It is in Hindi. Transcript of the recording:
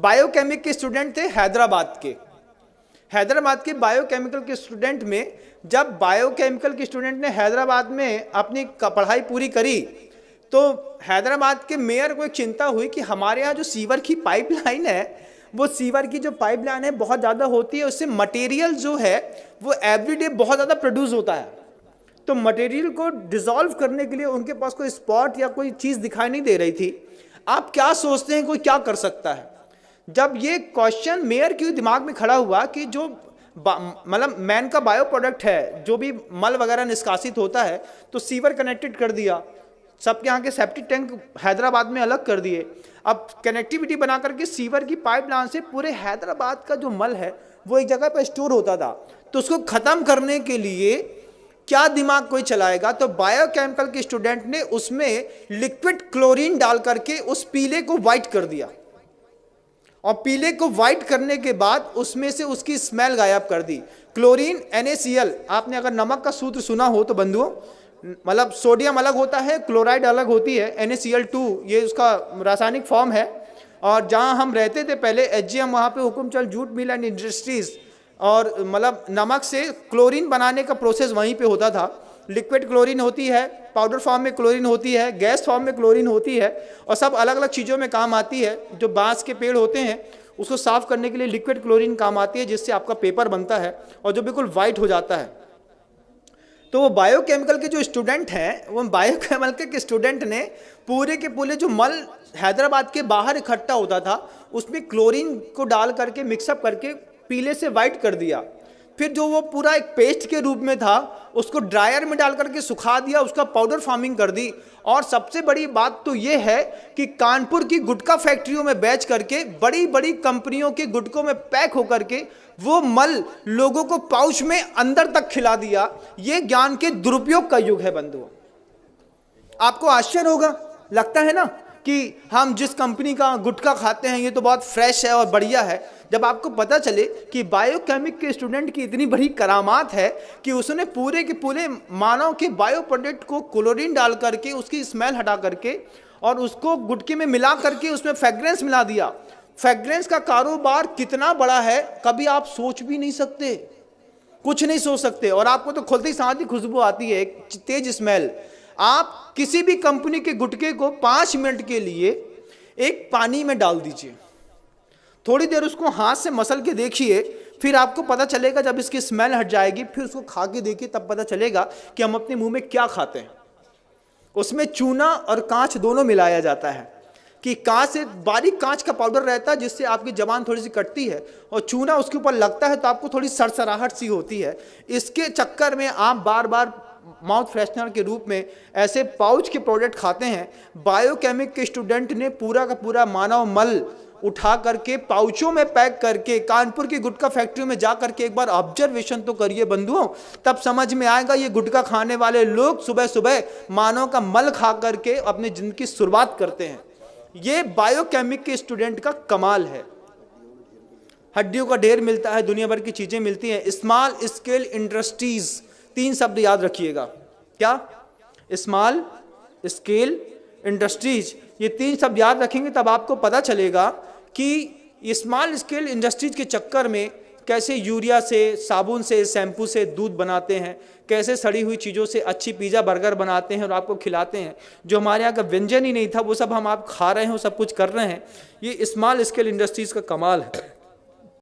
बायोकेमिक के स्टूडेंट थे हैदराबाद के बायोकेमिकल के स्टूडेंट में, जब बायोकेमिकल के स्टूडेंट ने हैदराबाद में अपनी पढ़ाई पूरी करी तो हैदराबाद के मेयर को एक चिंता हुई कि हमारे यहाँ जो सीवर की पाइपलाइन है, वो सीवर की जो पाइपलाइन है बहुत ज़्यादा होती है, उससे मटेरियल जो है वो एवरीडे बहुत ज़्यादा प्रोड्यूस होता है। तो मटेरियल को डिसॉल्व करने के लिए उनके पास कोई स्पॉट या कोई चीज़ दिखाई नहीं दे रही थी। आप क्या सोचते हैं कोई क्या कर सकता है? जब ये क्वेश्चन मेयर के दिमाग में खड़ा हुआ कि जो मतलब मैन का बायो प्रोडक्ट है, जो भी मल वगैरह निष्कासित होता है, तो सीवर कनेक्टेड कर दिया, सबके यहाँ के सेप्टिक टैंक हैदराबाद में अलग कर दिए। अब कनेक्टिविटी बना करके सीवर की पाइपलाइन से पूरे हैदराबाद का जो मल है वो एक जगह पर स्टोर होता था। तो उसको ख़त्म करने के लिए क्या दिमाग कोई चलाएगा? तो बायोकेमिकल के स्टूडेंट ने उसमें लिक्विड क्लोरीन डाल करके उस पीले को वाइट कर दिया, और पीले को वाइट करने के बाद उसमें से उसकी स्मेल गायब कर दी। क्लोरीन NaCl, आपने अगर नमक का सूत्र सुना हो तो बंधुओं, मतलब सोडियम अलग होता है, क्लोराइड अलग होती है, NaCl2 ये उसका रासायनिक फॉर्म है। और जहाँ हम रहते थे पहले HGM, वहाँ पे Hukumchand jute mill and industries, और मतलब नमक से क्लोरीन बनाने का प्रोसेस वहीं पे होता था। लिक्विड क्लोरीन होती है, पाउडर फॉर्म में क्लोरीन होती है, गैस फॉर्म में क्लोरीन होती है, और सब अलग अलग चीज़ों में काम आती है। जो बांस के पेड़ होते हैं उसको साफ करने के लिए लिक्विड क्लोरीन काम आती है, जिससे आपका पेपर बनता है और जो बिल्कुल वाइट हो जाता है। तो वो बायोकेमिकल के जो स्टूडेंट हैं, वो बायोकेमिकल के स्टूडेंट ने पूरे के पूरे जो मल हैदराबाद के बाहर इकट्ठा होता था उसमें क्लोरीन को डाल करके मिक्सअप करके पीले से वाइट कर दिया। फिर जो वो पूरा एक पेस्ट के रूप में था उसको ड्रायर में डाल करके सुखा दिया, उसका पाउडर फार्मिंग कर दी। और सबसे बड़ी बात तो ये है कि कानपुर की गुटखा फैक्ट्रियों में बेच करके, बड़ी बड़ी कंपनियों के गुटकों में पैक होकर के वो मल लोगों को पाउच में अंदर तक खिला दिया। ये ज्ञान के दुरुपयोग का युग है बंधुओं। आपको आश्चर्य होगा, लगता है ना कि हम जिस कंपनी का गुटखा खाते हैं ये तो बहुत फ्रेश है और बढ़िया है। जब आपको पता चले कि बायोकेमिक के स्टूडेंट की इतनी बड़ी करामात है कि उसने पूरे के पूरे मानव के बायो प्रोडक्ट को क्लोरीन डाल करके उसकी स्मेल हटा करके और उसको गुटके में मिला करके उसमें फ्रेग्रेंस मिला दिया। फ्रेग्रेंस का कारोबार कितना बड़ा है कभी आप सोच भी नहीं सकते, कुछ नहीं सोच सकते। और आपको तो खुलते ही साथ ही खुशबू आती है, एक तेज स्मेल। आप किसी भी कंपनी के गुटके को 5 मिनट के लिए एक पानी में डाल दीजिए, थोड़ी देर उसको हाथ से मसल के देखिए, फिर आपको पता चलेगा, जब इसकी स्मेल हट जाएगी फिर उसको खा के देखिए, तब पता चलेगा कि हम अपने मुंह में क्या खाते हैं। उसमें चूना और कांच दोनों मिलाया जाता है कि कांच से बारीक कांच का पाउडर रहता है जिससे आपकी जबान थोड़ी सी कटती है, और चूना उसके ऊपर लगता है तो आपको थोड़ी सरसराहट सी होती है। इसके चक्कर में आप बार बार माउथ फ्रेशनर के रूप में ऐसे पाउच के प्रोडक्ट खाते हैं। बायोकेमिक के स्टूडेंट ने पूरा का पूरा मानव मल उठा करके पाउचों में पैक करके कानपुर की गुटखा फैक्ट्री में जा करके एक बार ऑब्जर्वेशन तो करिए बंधुओं, तब समझ में आएगा ये गुटखा खाने वाले लोग सुबह सुबह मानव का मल खा करके अपनी जिंदगी की शुरुआत करते हैं। ये बायोकेमिक के स्टूडेंट का कमाल है। हड्डियों का ढेर मिलता है, दुनिया भर की चीजें मिलती हैं। स्मॉल स्केल इंडस्ट्रीज, 3 शब्द याद रखिएगा। क्या? स्मॉल स्केल इंडस्ट्रीज, ये 3 शब्द याद रखेंगे तब आपको पता चलेगा कि स्मॉल स्केल इंडस्ट्रीज के चक्कर में कैसे यूरिया से, साबुन से, शैम्पू से दूध बनाते हैं, कैसे सड़ी हुई चीज़ों से अच्छी पिज़्ज़ा बर्गर बनाते हैं और आपको खिलाते हैं। जो हमारे यहाँ का व्यंजन ही नहीं था वो सब हम आप खा रहे हैं, वो सब कुछ कर रहे हैं। ये स्मॉल स्केल इंडस्ट्रीज़ का कमाल है।